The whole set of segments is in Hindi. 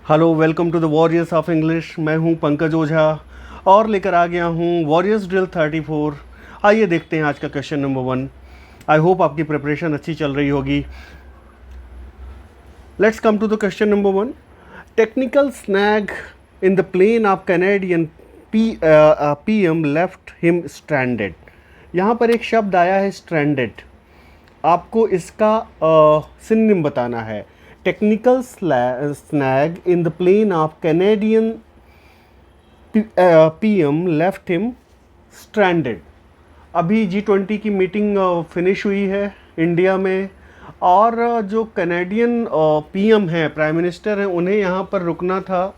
Hello, welcome to the warriors of English. मैं हूं पंकज ओझा और लेकर आ गया हूं वॉरियर्स ड्रिल 34। आइए देखते हैं आज का क्वेश्चन नंबर 1। आई होप आपकी प्रिपरेशन अच्छी चल रही होगी। Let's come to the question number 1। Technical snag in the plane of Canadian PM left him stranded. यहाँ पर एक शब्द आया है स्ट्रैंडेड। आपको इसका सिनोनिम बताना है। Technical snag in the plane of Canadian PM left him stranded. अभी G20 की मीटिंग फिनिश हुई है इंडिया में, और जो कैनेडियन पीएम हैं, प्राइम मिनिस्टर हैं, उन्हें यहाँ पर रुकना था।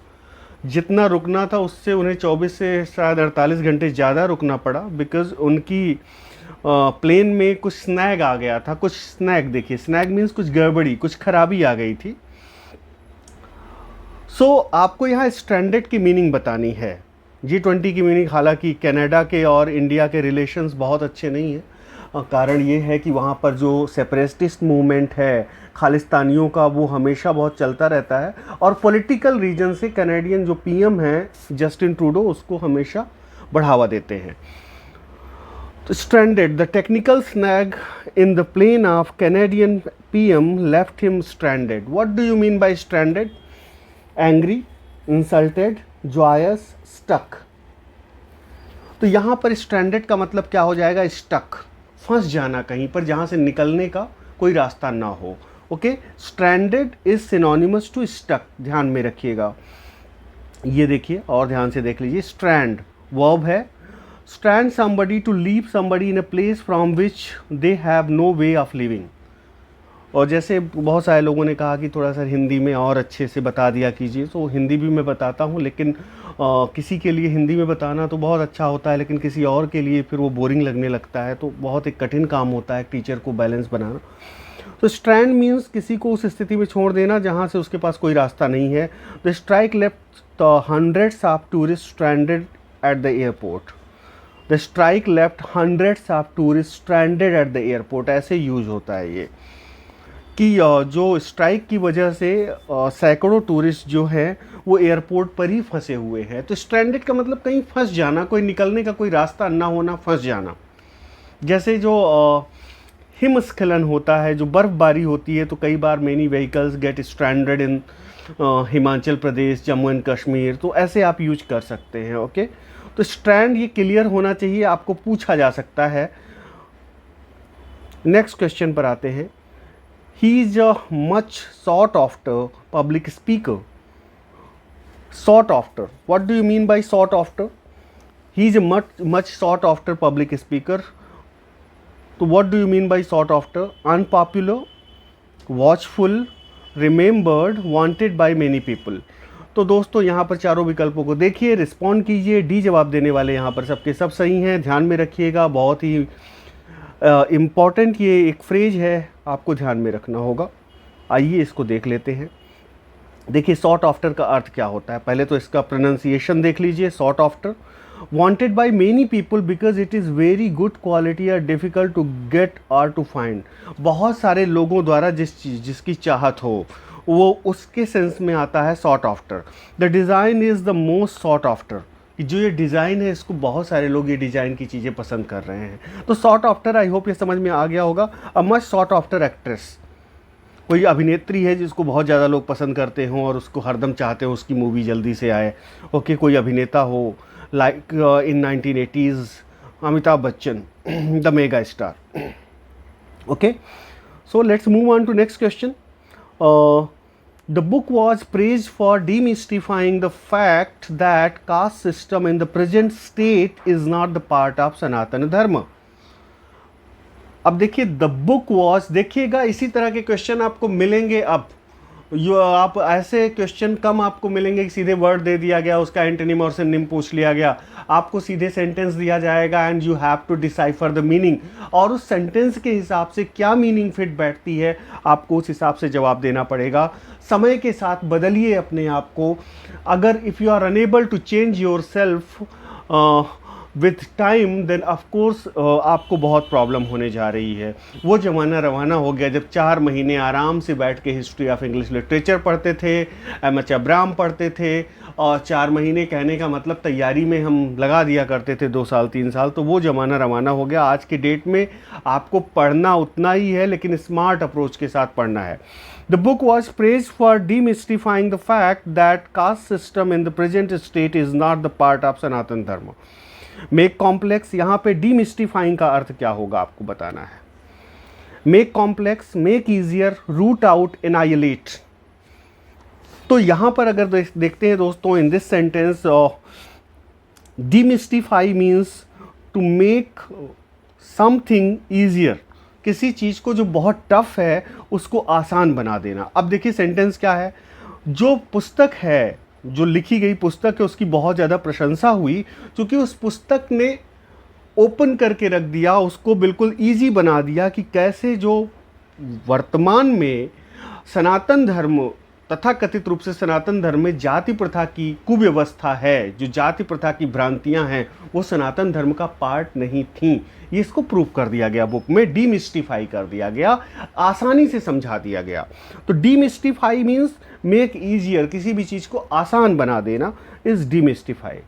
जितना रुकना था उससे उन्हें 24 से शायद 48 घंटे ज़्यादा रुकना पड़ा, बिकॉज़ उनकी प्लेन में कुछ स्नैग आ गया था। कुछ स्नैग, देखिए स्नैग मीन्स कुछ गड़बड़ी, कुछ खराबी आ गई थी। आपको यहाँ स्ट्रैंडेड की मीनिंग बतानी है। G20 की मीनिंग, हालांकि कनाडा के और इंडिया के रिलेशंस बहुत अच्छे नहीं हैं। कारण ये है कि वहाँ पर जो सेपरेटिस्ट मूवमेंट है खालिस्तानियों का, वो हमेशा बहुत चलता रहता है, और पॉलिटिकल रीजन से कैनेडियन जो पीएम हैं जस्टिन ट्रूडो, उसको हमेशा बढ़ावा देते हैं। तो stranded, the technical snag in the plane of Canadian PM left him stranded. What do you mean by stranded? Angry, insulted, joyous, stuck. तो यहाँ पर स्ट्रैंडेड का मतलब क्या हो जाएगा? स्टक, फंस जाना कहीं पर जहाँ से निकलने का कोई रास्ता ना हो। Okay, stranded is synonymous to stuck, ध्यान में रखिएगा। ये देखिए और ध्यान से देख लीजिए। स्ट्रैंड वर्ब है। Strand somebody to leave somebody in a place from which they have no way of living। और जैसे बहुत सारे लोगों ने कहा कि थोड़ा सा हिंदी में और अच्छे से बता दिया कीजिए, तो हिंदी भी मैं बताता हूँ, लेकिन किसी के लिए हिंदी में बताना तो बहुत अच्छा होता है, लेकिन किसी और के लिए फिर वो बोरिंग लगने लगता है, तो बहुत एक कठिन काम होता है टीचर को बैलेंस बनाना। तो स्ट्रैंड मीन्स किसी को उस स्थिति में छोड़ देना जहाँ से उसके पास कोई रास्ता नहीं है। The strike left the hundreds of tourist stranded at the airport. The strike left hundreds of tourist stranded at the airport. ऐसे यूज होता है ये कि जो स्ट्राइक की वजह से सैकड़ों टूरिस्ट जो हैं वो एयरपोर्ट पर ही फंसे हुए हैं। तो स्ट्रैंडेड का मतलब कहीं फंस जाना, कोई निकलने का कोई रास्ता ना होना, फंस जाना। जैसे जो हिमस्खलन होता है, जो बर्फ़बारी होती है, तो कई बार many vehicles get stranded in Himachal Pradesh, Jammu and Kashmir. तो ऐसे आप यूज कर सकते हैं। ओके, तो स्ट्रैंड ये क्लियर होना चाहिए, आपको पूछा जा सकता है। नेक्स्ट क्वेश्चन पर आते हैं। He is a much sought after public speaker. Sought after, what do you mean by sought after? He is a much sought after public speaker. तो what do you mean by sought after? Unpopular, watchful, remembered, wanted by many people. तो दोस्तों यहाँ पर चारों विकल्पों को देखिए, रिस्पॉन्ड कीजिए। डी जवाब देने वाले यहाँ पर सबके सब सही हैं। ध्यान में रखिएगा, बहुत ही इम्पॉर्टेंट ये एक फ्रेज है, आपको ध्यान में रखना होगा। आइए इसको देख लेते हैं। देखिए सॉट आफ्टर का अर्थ क्या होता है, पहले तो इसका प्रोनाउंसिएशन देख लीजिए। Sought after, wanted by many people because it is very good quality और डिफ़िकल्ट टू गेट और टू फाइंड। बहुत सारे लोगों द्वारा जिसकी चाहत हो, वो उसके सेंस में आता है sought after. The design is the most sought after, कि जो ये डिज़ाइन है इसको बहुत सारे लोग ये डिज़ाइन की चीज़ें पसंद कर रहे हैं। तो सॉट आफ्टर, आई होप ये समझ में आ गया होगा। अ मच सॉट आफ्टर एक्ट्रेस, कोई अभिनेत्री है जिसको बहुत ज़्यादा लोग पसंद करते हों और उसको हरदम चाहते हो उसकी मूवी जल्दी से आए। ओके, कोई अभिनेता हो, like in 1980s Amitabh Bachchan, the mega star. Okay, so let's move on to next question. The book was praised for demystifying the fact that caste system in the present state is not the part of Sanatana Dharma। अब देखिए द बुक वॉज, देखिएगा इसी तरह के क्वेश्चन आपको मिलेंगे। अब आप ऐसे क्वेश्चन कम आपको मिलेंगे कि सीधे वर्ड दे दिया गया, उसका एंटोनिम और सिनोनिम पूछ लिया गया। आपको सीधे सेंटेंस दिया जाएगा and you have to decipher the meaning, और उस सेंटेंस के हिसाब से क्या मीनिंग फिट बैठती है आपको उस हिसाब से जवाब देना पड़ेगा। समय के साथ बदलिए अपने आप को। अगर if you are unable to change yourself with time then of course आपको बहुत प्रॉब्लम होने जा रही है। वो ज़माना रवाना हो गया जब 4 महीने आराम से बैठ के हिस्ट्री ऑफ इंग्लिश लिटरेचर पढ़ते थे, एम एच अब्राहम पढ़ते थे, और 4 महीने कहने का मतलब तैयारी में हम लगा दिया करते थे 2 साल 3 साल। तो वो ज़माना रवाना हो गया। आज के डेट में आपको पढ़ना उतना ही है, लेकिन स्मार्ट अप्रोच के साथ पढ़ना है। The book was praised for demystifying the fact that caste system in the present state is not the part of Sanatan Dharma. Make complex, यहाँ पे demystifying का अर्थ क्या होगा आपको बताना है। Make complex, make easier, root out, annihilate. तो यहाँ पर अगर देखते हैं दोस्तों, in this sentence demystify means to make something easier. किसी चीज़ को जो बहुत टफ है उसको आसान बना देना। अब देखिए सेंटेंस क्या है, जो पुस्तक है, जो लिखी गई पुस्तक है, उसकी बहुत ज़्यादा प्रशंसा हुई क्योंकि उस पुस्तक ने ओपन करके रख दिया, उसको बिल्कुल इजी बना दिया कि कैसे जो वर्तमान में सनातन धर्म, तथा कथित रूप से सनातन धर्म में जाति प्रथा की कुव्यवस्था है, जो जाति प्रथा की भ्रांतियां हैं, वो सनातन धर्म का पार्ट नहीं थी। ये इसको प्रूव कर दिया गया, बुक में डीमिस्टिफाई कर दिया गया, आसानी से समझा दिया गया। तो डीमिस्टिफाई मीन्स मेक ईजियर, किसी भी चीज़ को आसान बना देना is demystify.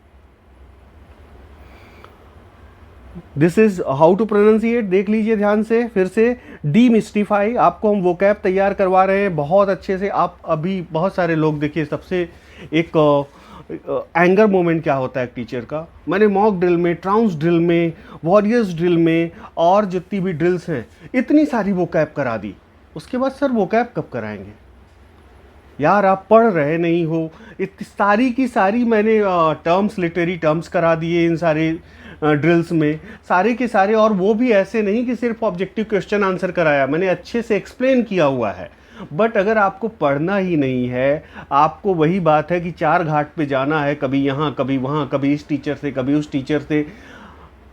This is how to pronunciate, देख लीजिए ध्यान से फिर से। डीमिस्टिफाई, आपको हम वोकैब तैयार करवा रहे हैं बहुत अच्छे से। आप अभी बहुत सारे लोग देखिए, सबसे एक एंगर मोमेंट क्या होता है एक टीचर का, मैंने मॉक ड्रिल में, ट्राउंस ड्रिल में, वॉरियर्स ड्रिल में और जितनी भी ड्रिल्स हैं इतनी सारी वोकैब करा दी, उसके बाद सर वोकैब कब कराएंगे यार, आप पढ़ रहे नहीं हो। इतनी सारी की सारी मैंने टर्म्स, लिटरेरी टर्म्स करा दिए इन सारे ड्रिल्स में, सारे के सारे, और वो भी ऐसे नहीं कि सिर्फ ऑब्जेक्टिव क्वेश्चन आंसर कराया, मैंने अच्छे से एक्सप्लेन किया हुआ है। बट अगर आपको पढ़ना ही नहीं है, आपको वही बात है कि 4 घाट पे जाना है, कभी यहाँ कभी वहाँ, कभी इस टीचर से कभी उस टीचर से,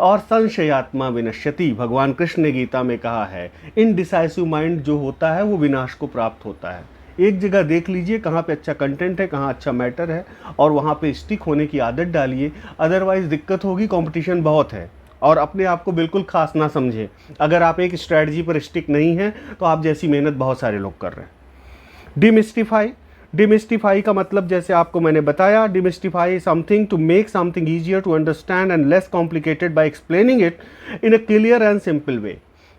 और संशयात्मा विनश्यति, भगवान कृष्ण ने गीता में कहा है, इनडिसाइसिव माइंड जो होता है वो विनाश को प्राप्त होता है। एक जगह देख लीजिए कहाँ पे अच्छा कंटेंट है, कहाँ अच्छा मैटर है, और वहाँ पे स्टिक होने की आदत डालिए, अदरवाइज दिक्कत होगी। कंपटीशन बहुत है, और अपने आप को बिल्कुल खास ना समझें। अगर आप एक स्ट्रैटेजी पर स्टिक नहीं हैं तो आप जैसी मेहनत बहुत सारे लोग कर रहे हैं। डिमिस्टिफाई, डिमिस्टिफाई का मतलब जैसे आपको मैंने बताया, demystify something to make something easier to understand and less complicated by explaining it in a clear and simple way.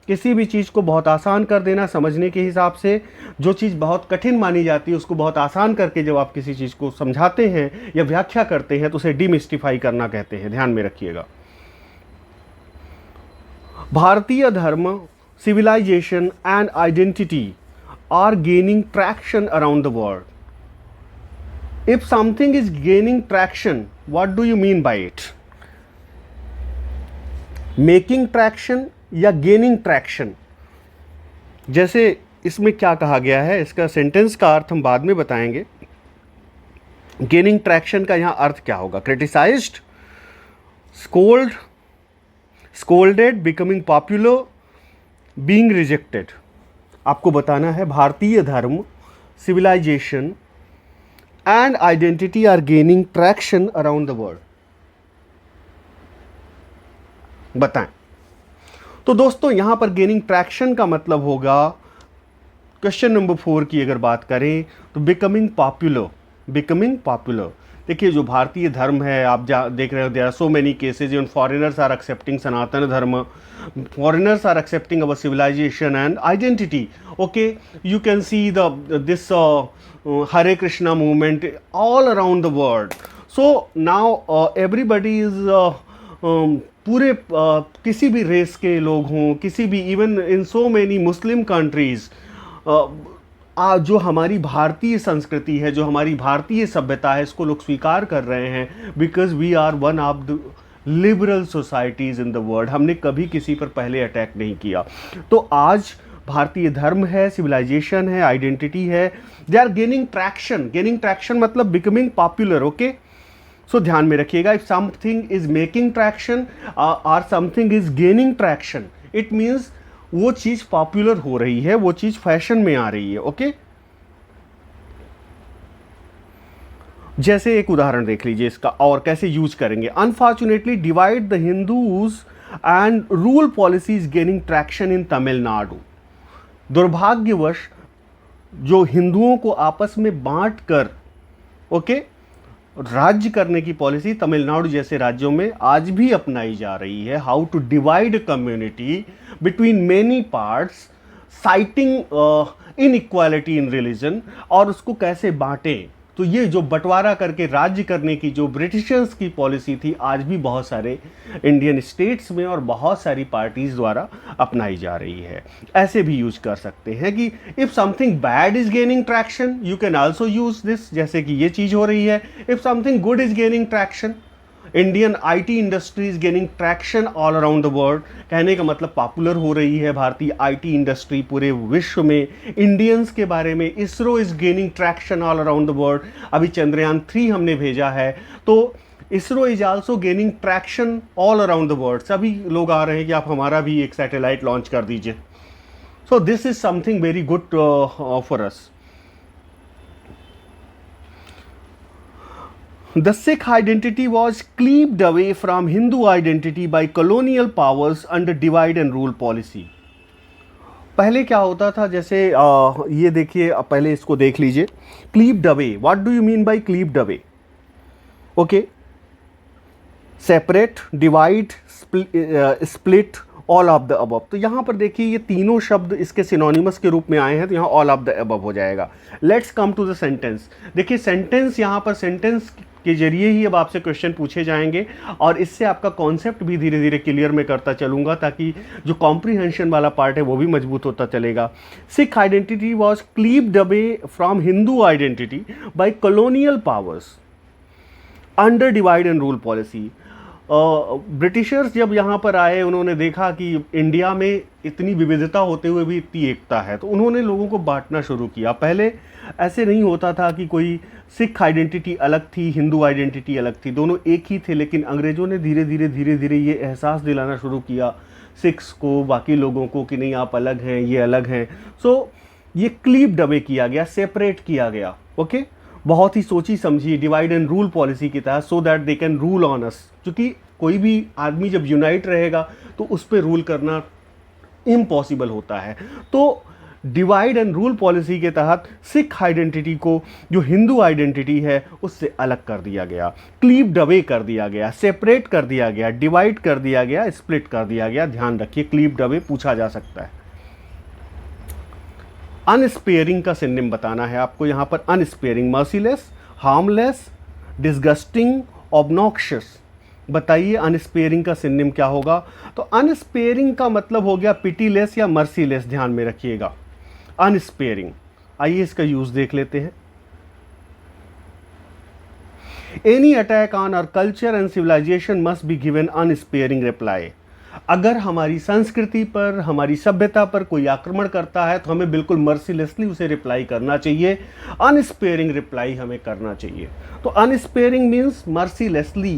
किसी भी चीज़ को बहुत आसान कर देना समझने के हिसाब से। जो चीज़ बहुत कठिन मानी जाती है उसको बहुत आसान करके जब आप किसी चीज़ को समझाते हैं या व्याख्या करते हैं तो उसे डिमिस्टिफाई करना कहते हैं, ध्यान में रखिएगा। भारतीय धर्म, civilization and identity are gaining traction around the world. If something is gaining traction, what do you mean by it? Making traction या gaining traction? जैसे इसमें क्या कहा गया है, इसका सेंटेंस का अर्थ हम बाद में बताएंगे। Gaining traction का यहाँ अर्थ क्या होगा? Criticized, scolded, becoming popular, being rejected। आपको बताना है भारतीय धर्म, civilization and identity are gaining traction around the world। बताएं। तो दोस्तों यहां पर गेनिंग ट्रैक्शन का मतलब होगा, क्वेश्चन नंबर 4 की अगर बात करें तो बिकमिंग पॉपुलर, बिकमिंग पॉपुलर। देखिए जो भारतीय धर्म है, आप देख रहे हो, there are so many cases in foreigners are accepting Sanatan dharma, foreigners are accepting our civilisation and identity. Okay, you can see this Hare Krishna movement all around the world. So now everybody is पूरे किसी भी रेस के लोग हों, किसी भी, even in so many Muslim countries, जो हमारी भारतीय संस्कृति है, जो हमारी भारतीय सभ्यता है, इसको लोग स्वीकार कर रहे हैं, because we are one of the liberal societies in the world. हमने कभी किसी पर पहले अटैक नहीं किया। तो आज भारतीय धर्म है, सिविलाइजेशन है, आइडेंटिटी है, they are gaining traction. Gaining traction मतलब बिकमिंग पॉपुलर। ओके, सो ध्यान में रखिएगा, if something is making traction और something is gaining traction, it means वो चीज पॉपुलर हो रही है, वो चीज फैशन में आ रही है। ओके, जैसे एक उदाहरण देख लीजिए इसका और कैसे यूज करेंगे। Unfortunately divide the Hindus and rule policies gaining traction in Tamil Nadu. दुर्भाग्यवश जो हिंदुओं को आपस में बांट कर राज्य करने की पॉलिसी तमिलनाडु जैसे राज्यों में आज भी अपनाई जा रही है। How to divide community between many parts, citing inequality in religion, और उसको कैसे बांटें। तो ये जो बंटवारा करके राज्य करने की जो ब्रिटिशर्स की पॉलिसी थी, आज भी बहुत सारे इंडियन स्टेट्स में और बहुत सारी पार्टीज द्वारा अपनाई जा रही है। ऐसे भी यूज कर सकते हैं कि if something bad is gaining traction you can also use this, जैसे कि ये चीज हो रही है। If something good is gaining traction, Indian IT industry is gaining traction all around the world, कहने का मतलब पॉपुलर हो रही है भारतीय आईटी इंडस्ट्री पूरे विश्व में। इंडियंस के बारे में ISRO is gaining traction all around the world. अभी चंद्रयान 3 हमने भेजा है, तो ISRO is also gaining traction all around the world. सभी लोग आ रहे हैं कि आप हमारा भी एक सैटेलाइट लॉन्च कर दीजिए। So this is something very good for us. The Sikh identity was cleaved away from Hindu identity by colonial powers under divide and rule policy. पहले क्या होता था, जैसे ये देखिए, पहले इसको देख लीजिए। Cleaved away, what do you mean bye cleaved away? Okay, separate, divide, split, all of the above. तो यहाँ पर देखिए ये तीनों शब्द इसके सिनोनिमस के रूप में आए हैं, तो यहाँ ऑल ऑफ द अबव हो जाएगा। Let's come to the sentence. देखिए सेंटेंस, यहाँ पर सेंटेंस के जरिए ही अब आपसे क्वेश्चन पूछे जाएंगे, और इससे आपका कॉन्सेप्ट भी धीरे धीरे क्लियर में करता चलूँगा, ताकि जो कॉम्प्रीहेंशन वाला पार्ट है वो भी मजबूत होता चलेगा। Sikh identity was cleaved away from Hindu identity by colonial powers under divide and rule policy. Britishers जब यहाँ पर आए, उन्होंने देखा कि इंडिया में इतनी विविधता होते हुए भी इतनी एकता है, तो उन्होंने लोगों को बांटना शुरू किया। पहले ऐसे नहीं होता था कि कोई सिख आइडेंटिटी अलग थी, हिंदू आइडेंटिटी अलग थी, दोनों एक ही थे। लेकिन अंग्रेज़ों ने धीरे धीरे ये एहसास दिलाना शुरू किया सिख्स को, बाकी लोगों को, कि नहीं आप अलग हैं, ये अलग हैं। सो ये क्लीव्ड अवे किया गया, सेपरेट किया गया। ओके, बहुत ही सोची समझी डिवाइड एंड रूल पॉलिसी की तहत, so that they can rule on us. क्योंकि कोई भी आदमी जब यूनाइट रहेगा तो उस पर रूल करना इम्पॉसिबल होता है। तो डिवाइड एंड रूल पॉलिसी के तहत सिख आइडेंटिटी को, जो हिंदू आइडेंटिटी है, उससे अलग कर दिया गया, क्लीव्ड अवे कर दिया गया, सेपरेट कर दिया गया, डिवाइड कर दिया गया, स्प्लिट कर दिया गया। ध्यान रखिए, क्लीव्ड अवे पूछा जा सकता है। अनस्पेयरिंग का सिनोनिम बताना है आपको यहाँ पर। अनस्पेयरिंग, मर्सीलेस, हार्मलेस, डिस्गस्टिंग, ऑब्नॉक्शियस। बताइए अनस्पेयरिंग का सिनोनिम क्या होगा? तो अनस्पेयरिंग का मतलब हो गया पिटीलेस या मर्सीलेस। ध्यान में रखिएगा, अनस्पेयरिंग। आइए इसका यूज देख लेते हैं। Any attack on our culture and civilisation must be given unsparing reply. अगर हमारी संस्कृति पर, हमारी सभ्यता पर कोई आक्रमण करता है तो हमें बिल्कुल मर्सीलेसली उसे रिप्लाई करना चाहिए, अनस्पेयरिंग रिप्लाई हमें करना चाहिए। तो अनस्पेयरिंग मीन्स मर्सीलेसली,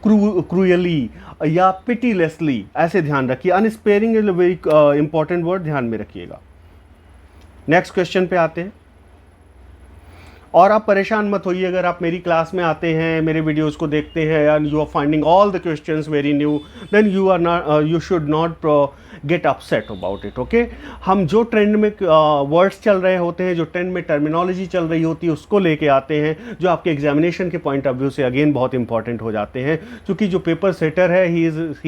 क्रूयली या पिटीलेसली, ऐसे ध्यान रखिए। अनस्पेयरिंग is a very important word, ध्यान में रखिएगा। नेक्स्ट क्वेश्चन पे आते हैं। और आप परेशान मत होइए, अगर आप मेरी क्लास में आते हैं, मेरे वीडियोस को देखते हैं and you are finding all the questions very new, then you should not get upset about it. Okay, हम जो ट्रेंड में वर्ड्स चल रहे होते हैं, जो ट्रेंड में टर्मिनोलॉजी चल रही होती है, उसको लेके आते हैं, जो आपके एग्जामिनेशन के पॉइंट ऑफ व्यू से अगेन बहुत इंपॉर्टेंट हो जाते हैं। क्योंकि जो पेपर सेटर है, ही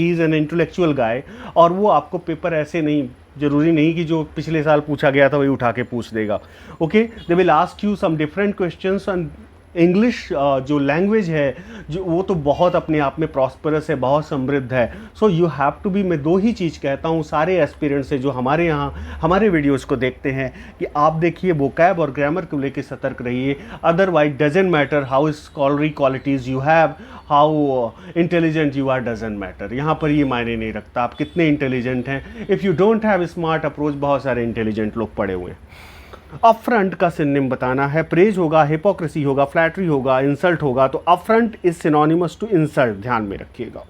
इज़ एन इंटेलेक्चुअल गाय, और वो आपको पेपर ऐसे नहीं, जरूरी नहीं कि जो पिछले साल पूछा गया था वही उठा के पूछ देगा। Okay, they will ask you some different questions. And English जो लैंग्वेज है, जो वो तो बहुत अपने आप में प्रॉस्परस है, बहुत समृद्ध है। So you have to be, मैं दो ही चीज़ कहता हूँ सारे एस्पिरेंट्स से जो हमारे यहाँ हमारे वीडियोज़ को देखते हैं, कि आप देखिए वोकैब और ग्रामर को लेकर सतर्क रहिए। Otherwise doesn't matter how scholarly qualities you have, how intelligent you are, doesn't matter. यहाँ पर ये मायने नहीं रखता आप कितने इंटेलिजेंट हैं। If you don't have smart approach, बहुत सारे इंटेलिजेंट लोग पड़े हुए हैं। अपफ्रंट का सिनोनिम बताना है। प्रेज होगा, हिपोक्रेसी होगा, फ्लैटरी होगा, इंसल्ट होगा। तो affront is synonymous to insult, ध्यान में रखिएगा।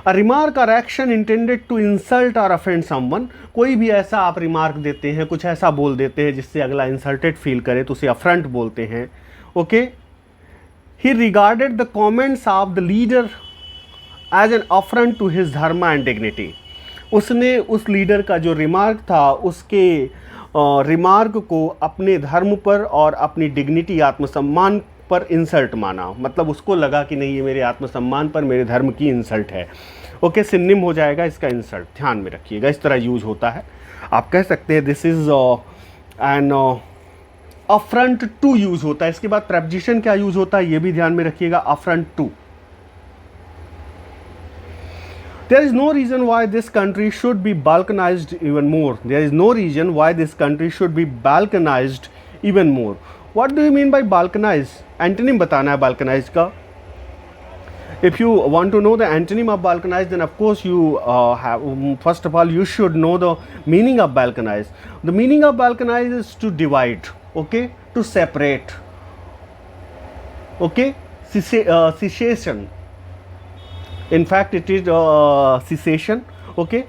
अ रिमार्क और एक्शन इंटेंडेड टू इंसल्ट और अफेंड समवन, कोई भी ऐसा आप रिमार्क देते हैं, कुछ ऐसा बोल देते हैं जिससे अगला इंसल्टेड फील करे तो उसे अफ्रंट बोलते हैं। Okay, he regarded the comments of the leader as an affront to his dharma and dignity, उसने उस लीडर का जो रिमार्क था उसके रिमार्क को अपने धर्म पर और अपनी डिग्निटी आत्मसम्मान पर इंसल्ट माना, मतलब उसको लगा कि नहीं ये मेरे आत्मसम्मान पर, मेरे धर्म की इंसल्ट है। ओके, सिनोनिम हो जाएगा इसका इंसल्ट, ध्यान में रखिएगा, इस तरह यूज होता है। आप कह सकते हैं this is an affront to use होता है। इसके बाद प्रेपोजिशन क्या यूज होता है ये भी ध्यान में रखिएगा, affront to. There is no reason why this country should be balkanized even more. There is no reason why this country should be balkanized even more. What do you mean by balkanize? Antonym बताना है balkanize का. If you want to know the antonym of balkanize, then of course you have, first of all you should know the meaning of balkanize. The meaning of balkanize is to divide, okay, to separate, okay, secession. In fact it is cessation. Okay,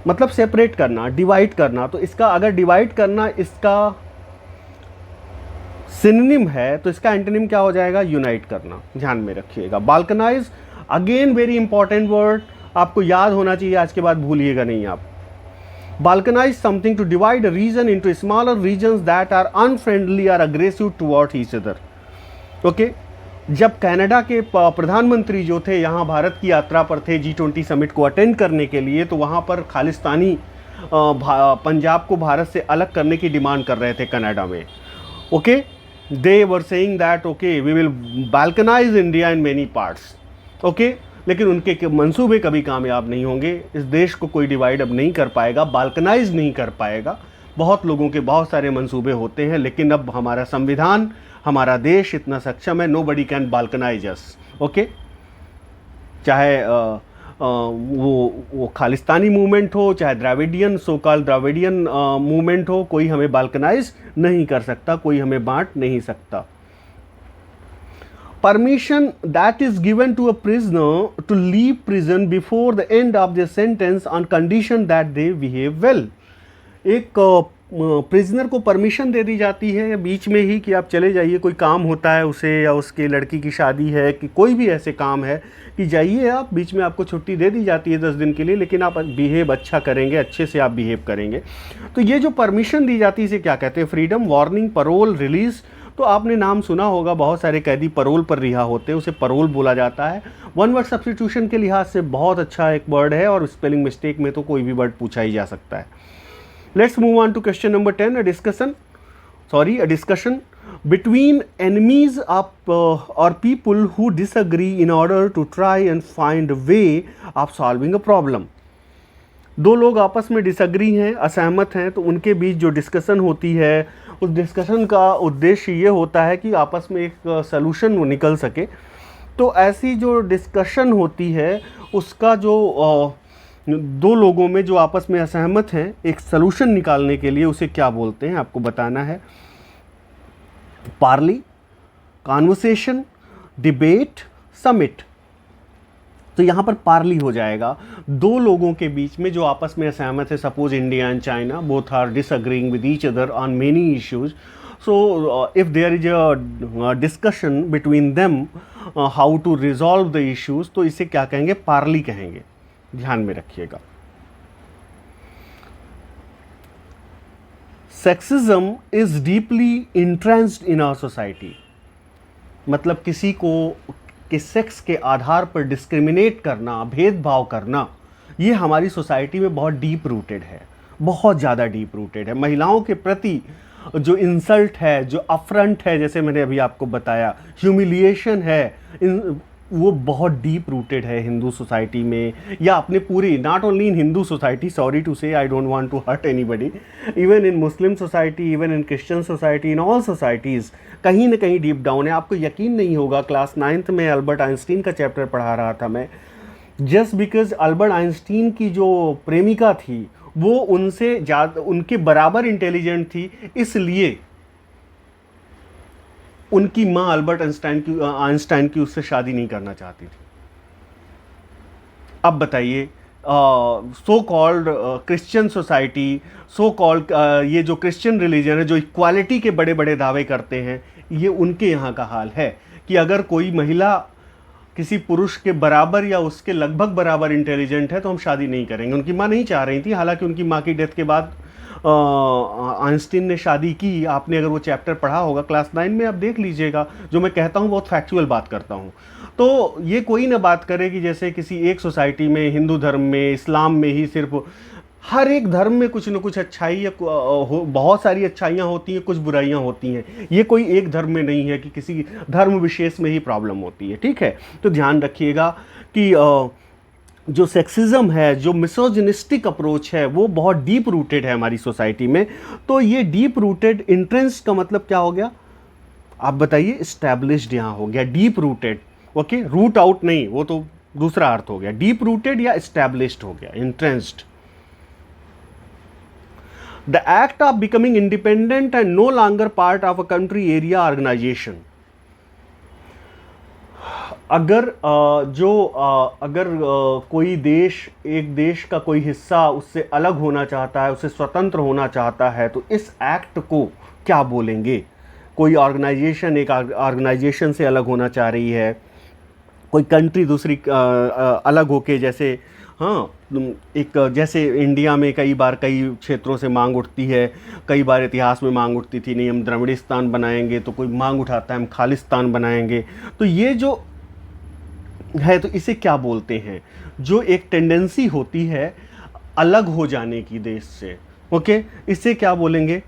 मतलब सेपरेट करना, डिवाइड करना। तो इसका अगर डिवाइड करना इसका सिनोनिम है तो इसका एंटोनिम क्या हो जाएगा, यूनाइट करना। ध्यान में रखिएगा। बाल्कनाइज अगेन वेरी इंपॉर्टेंट वर्ड, आपको याद होना चाहिए, आज के बाद भूलिएगा नहीं आप। Balkanize something to divide a region into smaller regions that are unfriendly और aggressive towards each other. Okay, जब कनाडा के प्रधानमंत्री जो थे यहाँ भारत की यात्रा पर थे G20 समिट को अटेंड करने के लिए, तो वहाँ पर खालिस्तानी पंजाब को भारत से अलग करने की डिमांड कर रहे थे कनाडा में। Okay, they were saying that okay we will balkanize India in many parts. Okay, लेकिन उनके मंसूबे कभी कामयाब नहीं होंगे। इस देश को कोई डिवाइड अब नहीं कर पाएगा, बाल्कनाइज नहीं कर पाएगा। बहुत लोगों के बहुत सारे मंसूबे होते हैं, लेकिन अब हमारा संविधान, हमारा देश इतना सक्षम है, नोबडी कैन बाल्कनाइज अस। ओके, चाहे वो खालिस्तानी मूवमेंट हो, चाहे Dravidian, so called Dravidian movement हो, कोई हमें बाल्कनाइज नहीं कर सकता, कोई हमें बांट नहीं सकता। Permission that is given to a prisoner to leave prison before the end of the sentence on condition that they behave well. एक प्रिजनर को परमिशन दे दी जाती है बीच में ही कि आप चले जाइए, कोई काम होता है उसे, या उसके लड़की की शादी है, कि कोई भी ऐसे काम है कि जाइए आप, बीच में आपको छुट्टी दे दी जाती है 10 दिन के लिए, लेकिन आप बिहेव अच्छा करेंगे, अच्छे से आप बिहेव करेंगे। तो ये जो परमिशन दी जाती है इसे क्या कहते हैं, फ्रीडम, वार्निंग, परोल, रिलीज़। तो आपने नाम सुना होगा, बहुत सारे कैदी परोल पर रिहा होते हैं, उसे परोल बोला जाता है। वन वर्ड सब्स्टिट्यूशन के लिहाज से बहुत अच्छा एक वर्ड है, और स्पेलिंग मिस्टेक में तो कोई भी वर्ड पूछा ही जा सकता है। Let's move on to question number 10, a discussion between enemies of or people who disagree in order to try and find a way of solving a problem. दो लोग आपस में डिसएग्री हैं, असहमत हैं, तो उनके बीच जो डिस्कशन होती है, उस डिस्कशन का उद्देश्य ये होता है कि आपस में एक सलूशन निकल सके। तो ऐसी जो डिस्कशन होती है उसका जो दो लोगों में जो आपस में असहमत हैं, एक सलूशन निकालने के लिए उसे क्या बोलते हैं आपको बताना है। Parly, conversation, debate, summit. तो यहाँ पर पार्ली हो जाएगा। दो लोगों के बीच में जो आपस में असहमत है, suppose India and China both are disagreeing with each other on many issues, so if there is a discussion between them how to resolve the issues, तो इसे क्या कहेंगे, पार्ली कहेंगे। ध्यान में रखिएगा। Sexism is deeply entrenched in our society, मतलब किसी को के सेक्स के आधार पर डिस्क्रिमिनेट करना, भेदभाव करना, ये हमारी सोसाइटी में बहुत डीप रूटेड है, बहुत ज़्यादा डीप रूटेड है। महिलाओं के प्रति जो इंसल्ट है, जो अफरंट है, जैसे मैंने अभी आपको बताया, ह्यूमिलिएशन है, वो बहुत डीप रूटेड है हिंदू सोसाइटी में, या अपने पूरी, not only in Hindu society, sorry to say, I don't want to hurt anybody, even in Muslim society, even in Christian society, in all societies कहीं ना कहीं डीप डाउन है। आपको यकीन नहीं होगा, क्लास 9th में अल्बर्ट आइंस्टीन का चैप्टर पढ़ा रहा था मैं। जस्ट बिकॉज अल्बर्ट आइंस्टीन की जो प्रेमिका थी वो उनसे ज़्यादा, उनके बराबर इंटेलिजेंट थी, इसलिए उनकी माँ अल्बर्ट आइंस्टाइन की उससे शादी नहीं करना चाहती थी। अब बताइए, so called Christian society, so called ये जो क्रिश्चियन रिलीजन है जो इक्वालिटी के बड़े बड़े दावे करते हैं, ये उनके यहाँ का हाल है कि अगर कोई महिला किसी पुरुष के बराबर या उसके लगभग बराबर इंटेलिजेंट है तो हम शादी नहीं करेंगे। उनकी माँ नहीं चाह रही थी, हालांकि उनकी माँ की डेथ के बाद आइंस्टीन ने शादी की। आपने अगर वो चैप्टर पढ़ा होगा क्लास 9 में, आप देख लीजिएगा। जो मैं कहता हूँ बहुत फैक्चुअल बात करता हूँ। तो ये कोई ना बात करे कि जैसे किसी एक सोसाइटी में, हिंदू धर्म में, इस्लाम में ही सिर्फ, हर एक धर्म में कुछ न कुछ अच्छाई या बहुत सारी अच्छाइयाँ होती हैं, कुछ बुराइयाँ होती हैं। ये कोई एक धर्म में नहीं है कि किसी धर्म विशेष में ही प्रॉब्लम होती है, ठीक है। तो ध्यान रखिएगा कि जो सेक्सिज्म है, जो मिसोजिनिस्टिक अप्रोच है, वो बहुत डीप रूटेड है हमारी सोसाइटी में। तो ये डीप रूटेड, इंट्रेंस्ड का मतलब क्या हो गया, आप बताइए। इस्टेब्लिश्ड यहाँ हो गया, deep rooted. Okay, root out नहीं, वो तो दूसरा अर्थ हो गया। डीप रूटेड या एस्टैब्लिश्ड हो गया, entrenched. The act of becoming independent and no longer part of a country, area, organisation. अगर कोई देश, एक देश का कोई हिस्सा उससे अलग होना चाहता है, उससे स्वतंत्र होना चाहता है, तो इस एक्ट को क्या बोलेंगे। कोई ऑर्गेनाइजेशन एक ऑर्गेनाइजेशन से अलग होना चाह रही है, कोई कंट्री दूसरी अलग होके, जैसे हाँ, एक जैसे इंडिया में कई बार कई क्षेत्रों से मांग उठती है, कई बार इतिहास में मांग उठती थी, नहीं हम द्रविड़िस्तान बनाएंगे, तो कोई मांग उठाता है हम खालिस्तान बनाएंगे। तो ये जो है, तो इसे क्या बोलते हैं, जो एक टेंडेंसी होती है अलग हो जाने की देश से। ओके, इसे क्या बोलेंगे,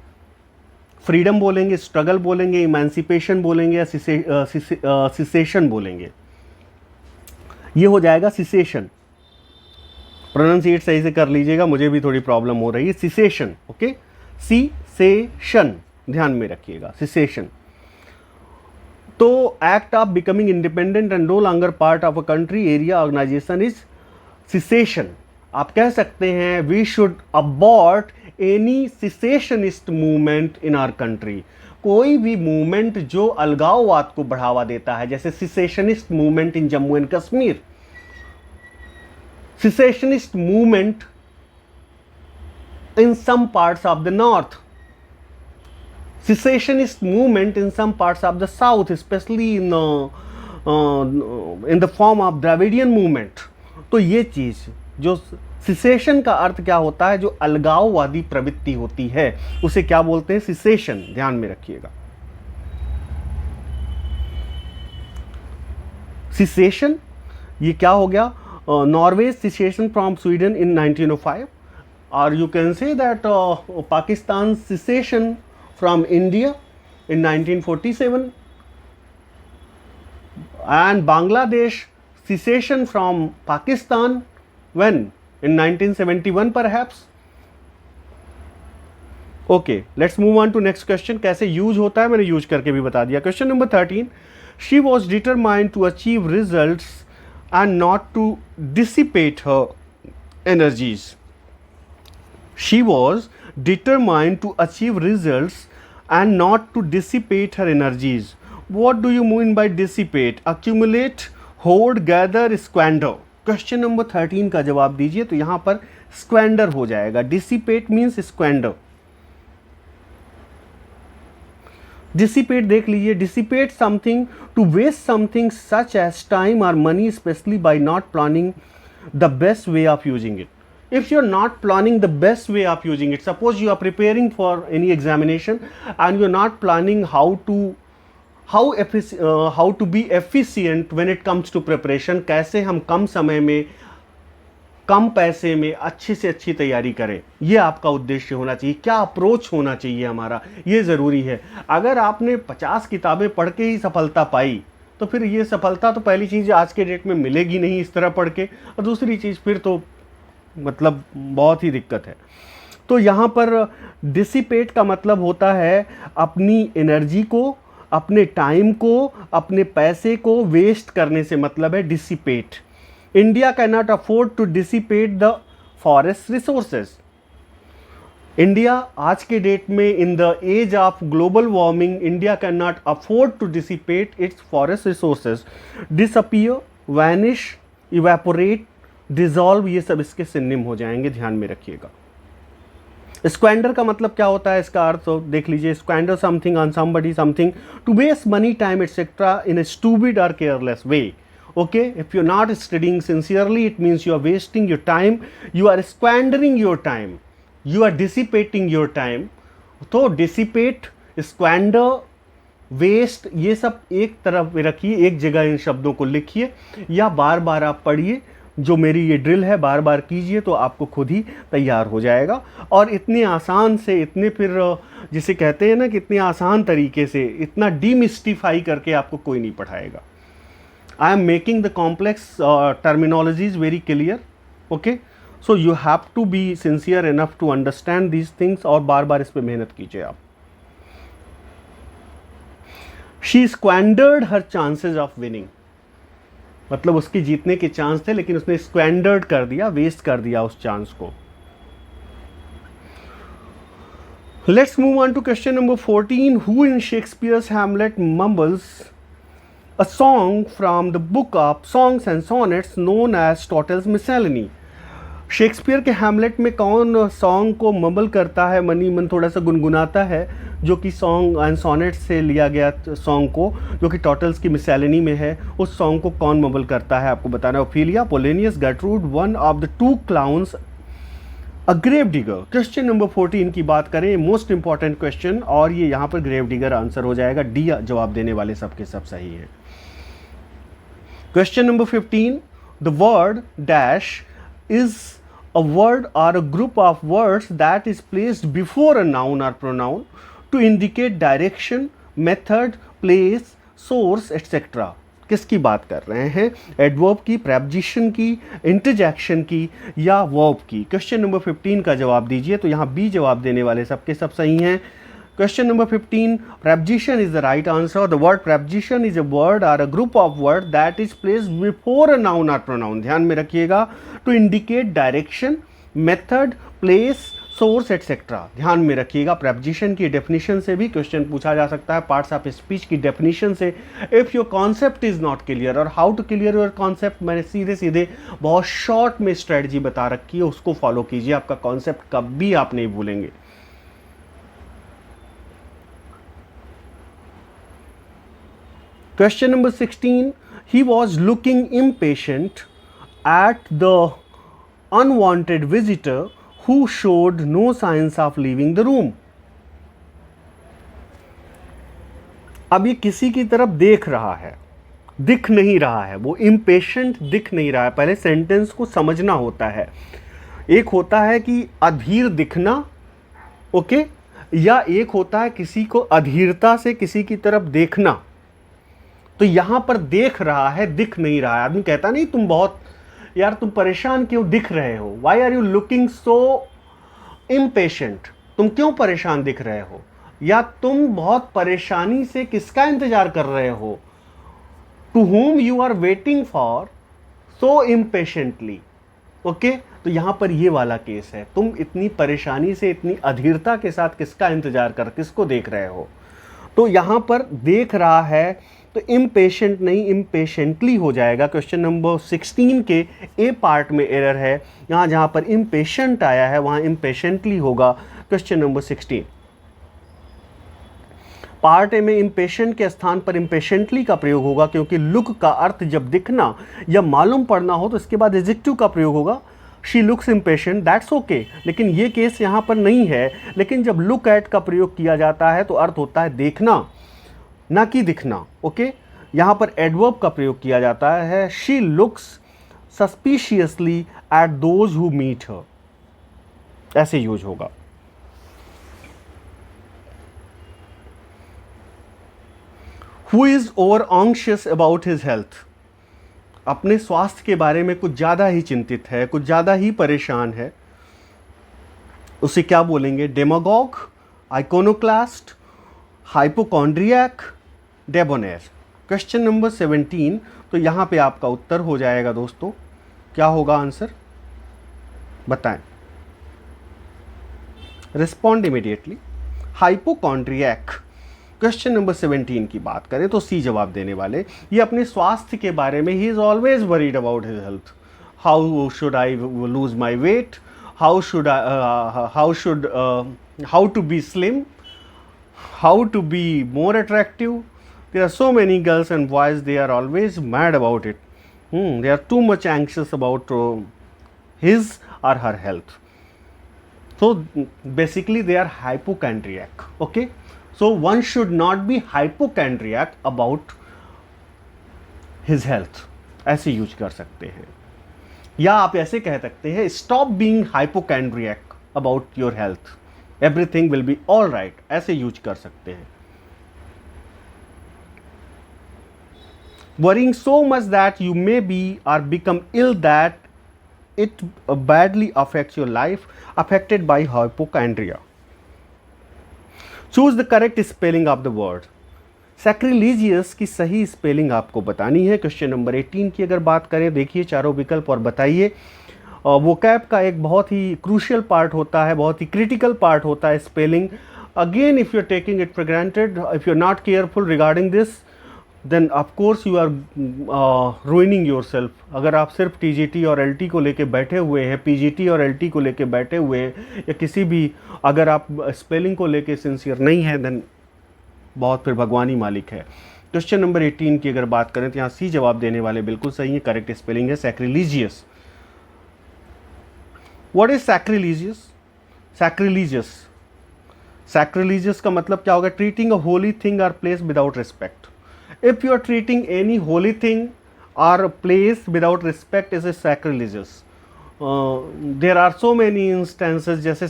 फ्रीडम बोलेंगे, स्ट्रगल बोलेंगे, इमेंसिपेशन बोलेंगे, या सिसेशन बोलेंगे। ये हो जाएगा सिसेशन। प्रोनाउंसिएट सही से कर लीजिएगा, मुझे भी थोड़ी प्रॉब्लम हो रही है। सिसेशन, ओके, सिसेशन, ध्यान में रखिएगा, सिसेशन। तो act of becoming independent and no longer part of a country, area, organisation is secession. आप कह सकते हैं we should abort any secessionist movement in our country. कोई भी मूवमेंट जो अलगाववाद को बढ़ावा देता है, जैसे secessionist movement in Jammu and Kashmir, secessionist movement in some parts of the north, secessionist movement in some parts of the south, especially in the form of Dravidian movement। तो ये चीज, जो सिसेशन का अर्थ क्या होता है, जो अलगाववादी प्रवृत्ति होती है, उसे क्या बोलते हैं, सिसेशन। ध्यान में रखिएगा, सिसेशन। ये क्या हो गया, Norway's secession from Sweden in 1905, or you can say that Pakistan's secession from India in 1947, and Bangladesh secession from Pakistan when, in 1971 perhaps। Okay, let's move on to next question। कैसे यूज होता है मैंने यूज करके भी बता दिया। Question number 13, she was determined to achieve results and not to dissipate her energies। She was determined to achieve results and not to dissipate her energies। What do you mean by dissipate? Accumulate, hoard, gather, squander। Question number 13 का जवाब दीजिए, तो यहां पर squander हो जाएगा। dissipate means squander। डिसिपेट देख लीजिए, dissipate something, to waste something such as time और money, especially by not planning the best way of using it. if you are not planning the best way of using it, suppose you are preparing for any examination and you are not planning how to be efficient when it comes to preparation, कैसे हम कम समय में, कम पैसे में अच्छी से अच्छी तैयारी करें, ये आपका उद्देश्य होना चाहिए। क्या अप्रोच होना चाहिए हमारा, ये ज़रूरी है। अगर आपने 50 किताबें पढ़ के ही सफलता पाई, तो फिर ये सफलता तो पहली चीज़ आज के डेट में मिलेगी नहीं इस तरह पढ़ के, और दूसरी चीज़ फिर तो मतलब बहुत ही दिक्कत है। तो यहाँ पर डिसिपेट का मतलब होता है अपनी एनर्जी को, अपने टाइम को, अपने पैसे को वेस्ट करने से मतलब है dissipate. India cannot afford to dissipate the forest resources. India आज के डेट में, in the age of global warming, India cannot afford to dissipate its forest resources. Disappear, vanish, evaporate, dissolve, ये सब इसके सिनोनिम हो जाएंगे, ध्यान में रखिएगा। स्क्वैंडर का मतलब क्या होता है, इसका अर्थ तो देख लीजिए, squander something on somebody something, to waste money time etcetera in a stupid और careless way. Okay, if you're not studying sincerely, it means you are wasting your time, you are squandering your time, you are dissipating your time. तो dissipate, squander, waste, ये सब एक तरफ रखिए, एक जगह इन शब्दों को लिखिए या बार बार आप पढ़िए। जो मेरी ये ड्रिल है बार बार कीजिए तो आपको खुद ही तैयार हो जाएगा। और इतने आसान से, इतने फिर जिसे कहते हैं ना कि इतने आसान तरीके से, इतना डीमिस्टिफाई करके आपको कोई नहीं पढ़ाएगा। I am making the complex terminologies very clear, okay? So you have to be sincere enough to understand these things और बार बार इस पे मेहनत कीजिए आप। She squandered her chances of winning, मतलब उसकी जीतने के चांस थे लेकिन उसने squandered कर दिया, वेस्ट कर दिया उस चांस को। Let's move on to question number 14. Who in Shakespeare's Hamlet mumbles a song from the book of songs and sonnets known as Tottle's Miscellany? Shakespeare के हैमलेट में कौन सॉन्ग को मबल करता है, मनी मन थोड़ा सा गुनगुनाता है, जो कि सॉन्ग एंड सोनेट से लिया गया सॉन्ग को, जो कि टॉटल्स की मिसेलिनी में है, उस सॉन्ग को कौन मबल करता है आपको बताना है। Ophelia, Polonius, Gertrude, one of the two clowns, a grave digger. Question number 14 की बात करें, मोस्ट इंपॉर्टेंट क्वेश्चन, और ये यहाँ पर ग्रेव डिगर आंसर हो जाएगा। डी जवाब देने वाले सबके सब सही हैं। Question number 15. The word dash is a word or a group of words that is placed before a noun or pronoun to indicate direction, method, place, source, etc. किसकी बात कर रहे हैं? एडवर्ब की, प्रेपोजिशन की, इंटरजेक्शन की या वर्ब की? क्वेश्चन नंबर 15 का जवाब दीजिए। तो यहाँ बी जवाब देने वाले सबके सब सही हैं। Question number 15, preposition is the right answer. The word preposition is a word or a group of words that is placed before a noun or pronoun. ध्यान में रखिएगा, to indicate direction, method, place, source, etc. ध्यान में रखिएगा। preposition की definition से भी क्वेश्चन पूछा जा सकता है, parts of speech की definition से। If your concept is not clear और how to clear your concept, मैंने सीधे सीधे बहुत शॉर्ट में स्ट्रेटजी बता रखी है, उसको फॉलो कीजिए, आपका कॉन्सेप्ट कभी आप नहीं भूलेंगे। Question number 16. He was looking impatient at the unwanted visitor who showed no signs of leaving the room. अब ये किसी की तरफ देख रहा है, दिख नहीं रहा है, वो impatient दिख नहीं रहा है। पहले सेंटेंस को समझना होता है। एक होता है कि अधीर दिखना, ओके, या एक होता है किसी को अधीरता से किसी की तरफ देखना। तो यहां पर देख रहा है, दिख नहीं रहा है। आदमी कहता नहीं तुम बहुत यार तुम परेशान क्यों दिख रहे हो, why are you looking so impatient, तुम क्यों परेशान दिख रहे हो, या तुम बहुत परेशानी से किसका इंतजार कर रहे हो, to whom you are waiting for so impatiently. Okay, तो यहां पर ये वाला केस है, तुम इतनी परेशानी से इतनी अधीरता के साथ किसका इंतजार कर, किसको देख रहे हो। तो यहां पर देख रहा है तो इम्पेशेंट नहीं इम्पेशेंटली हो जाएगा। क्वेश्चन नंबर 16 के ए पार्ट में एरर है, यहाँ जहाँ पर इम्पेशेंट आया है वहाँ इम्पेशेंटली होगा। क्वेश्चन नंबर 16 पार्ट ए में इम्पेशेंट के स्थान पर इम्पेशेंटली का प्रयोग होगा, क्योंकि लुक का अर्थ जब दिखना या मालूम पड़ना हो तो इसके बाद एडजेक्टिव का प्रयोग होगा। She looks impatient, that's okay, लेकिन ये केस यहाँ पर नहीं है। लेकिन जब लुक एट का प्रयोग किया जाता है तो अर्थ होता है देखना, ना कि दिखना। ओके, यहाँ पर एडवर्ब का प्रयोग किया जाता है। She looks suspiciously at those who meet her, ऐसे यूज होगा। Who is over anxious about his health, अपने स्वास्थ्य के बारे में कुछ ज़्यादा ही चिंतित है, कुछ ज़्यादा ही परेशान है, उसे क्या बोलेंगे? Demagogue, iconoclast, hypochondriac, debonair. Question number 17, तो यहाँ पे आपका उत्तर हो जाएगा दोस्तों, क्या होगा आंसर बताएं, respond immediately. Hypochondriac. Question number 17 की बात करें तो सी जवाब देने वाले, ये अपने स्वास्थ्य के बारे में, he is always worried about his health. how should I lose my weight, how should I how to be slim, how to be more attractive. There are so many girls and boys, they are always mad about it. They are too much anxious about his or her health. So basically they are hypochondriac. Okay, so one should not be hypochondriac about his health. ऐसे यूज कर सकते हैं, या आप ऐसे कह सकते हैं stop being hypochondriac about your health, everything will be all right, ऐसे यूज कर सकते हैं. Worrying so much that you may be or become ill that it badly affects your life, affected by hypochondria. Choose the correct spelling of the word. Sacrilegious की सही स्पेलिंग आपको बतानी है. क्वेश्चन नंबर 18 की अगर बात करें, देखिए चारों विकल्प और बताइए. वोकैब का एक बहुत ही क्रूशियल पार्ट होता है, बहुत ही क्रिटिकल पार्ट होता है spelling. Again if you are taking it for granted, if you are not careful regarding this, then of course you are ruining yourself. अगर आप सिर्फ टीजीटी और एलटी को लेके बैठे हुए हैं, पीजीटी और एलटी को लेके बैठे हुए हैं, या किसी भी अगर आप स्पेलिंग को लेके सिंसियर नहीं है, देन बहुत फिर भगवान ही मालिक है. क्वेश्चन नंबर 18 की अगर बात करें तो यहाँ सी जवाब देने वाले बिल्कुल सही है. करेक्ट स्पेलिंग है सैक्रिलीजियस. What is सैक्रिलीजियस? सैक्रिलीजियस, सैक्रिलीजियस का मतलब क्या होगा? ट्रीटिंग अ होली थिंग और place without respect. If you are treating any holy thing or place without respect is a sacrilegious. There are so many instances. जैसे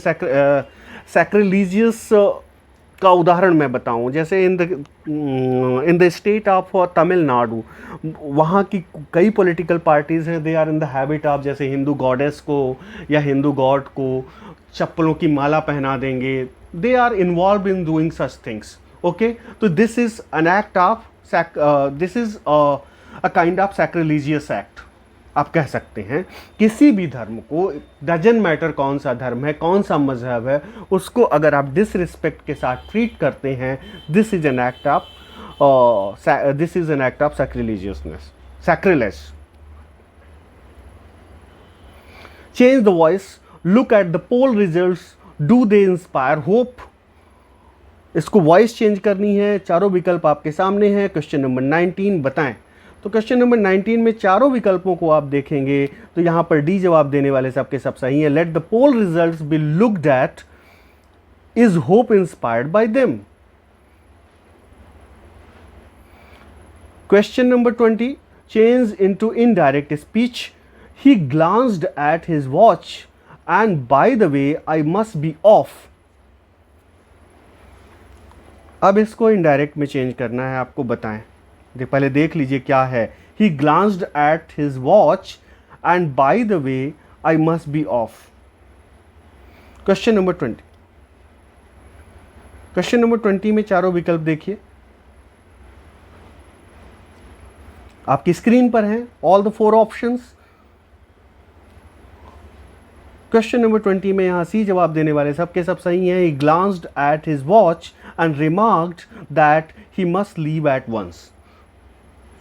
sacrilegious का उदाहरण मैं बताऊं, जैसे in the state of Tamil Nadu, वहाँ की कई पॉलिटिकल पार्टीज़ हैं, they are in the habit of, जैसे हिंदू गॉडेस को या हिंदू गॉड को चप्पलों की माला पहना देंगे. They are involve in doing such things. Okay, तो this is an act of this is a kind of sacrilegious act. आप कह सकते हैं किसी भी धर्म को, डजंट मैटर कौन सा धर्म है, कौन सा मजहब है, उसको अगर आप डिसरिस्पेक्ट के साथ ट्रीट करते हैं, this is an act of sacrilegiousness, sacrilege. Change the voice, look at the poll results, do they inspire hope. इसको वॉइस चेंज करनी है. चारों विकल्प आपके सामने हैं. क्वेश्चन नंबर 19 बताएं. तो क्वेश्चन नंबर 19 में चारों विकल्पों को आप देखेंगे तो यहाँ पर डी जवाब देने वाले सबके सब सही है. Let the poll results be looked at, is hope inspired by them. Question number 20, change into indirect speech. He glanced at his watch and by the way I must be off. अब इसको इनडायरेक्ट में चेंज करना है, आपको बताएं. पहले देख लीजिए क्या है. He glanced at his watch and by the way I must be off. Question number 20. Question number 20 में चारों विकल्प देखिए, आपकी स्क्रीन पर हैं all the 4 options. Question number 20 में यहाँ सी जवाब देने वाले सबके सब सही हैं. He glanced at his watch and remarked that he must leave at once.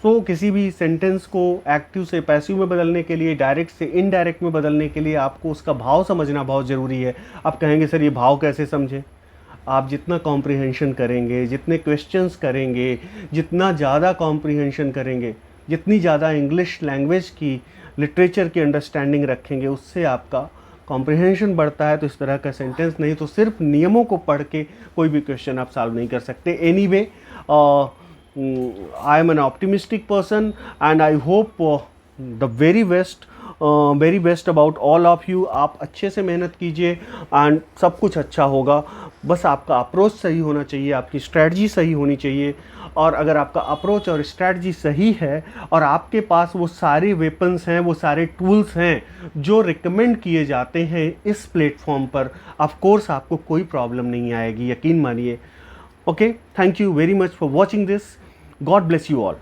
So किसी भी सेंटेंस को एक्टिव से पैसिव में बदलने के लिए, डायरेक्ट से इनडायरेक्ट में बदलने के लिए आपको उसका भाव समझना बहुत ज़रूरी है. आप कहेंगे सर ये भाव कैसे समझें? आप जितना कॉम्प्रिहेंशन करेंगे, जितने क्वेश्चंस करेंगे, जितना ज़्यादा कॉम्प्रिहेंशन करेंगे, जितनी ज़्यादा इंग्लिश लैंग्वेज की, लिटरेचर की अंडरस्टैंडिंग रखेंगे, उससे आपका कॉम्प्रिहेंशन बढ़ता है. तो इस तरह का सेंटेंस नहीं तो सिर्फ नियमों को पढ़ के कोई भी क्वेश्चन आप सॉल्व नहीं कर सकते. Anyway, I am N optimistic person and I hope the very best about all of you. आप अच्छे से मेहनत कीजिए एंड सब कुछ अच्छा होगा. बस आपका अप्रोच सही होना चाहिए, आपकी स्ट्रैटेजी सही होनी चाहिए. और अगर आपका अप्रोच और स्ट्रैटेजी सही है और आपके पास वो सारे वेपन्स हैं, वो सारे टूल्स हैं जो रिकमेंड किए जाते हैं इस प्लेटफॉर्म पर, ऑफ कोर्स आपको कोई प्रॉब्लम नहीं आएगी, यकीन मानिए. Okay, thank you very much for watching this. God bless you all.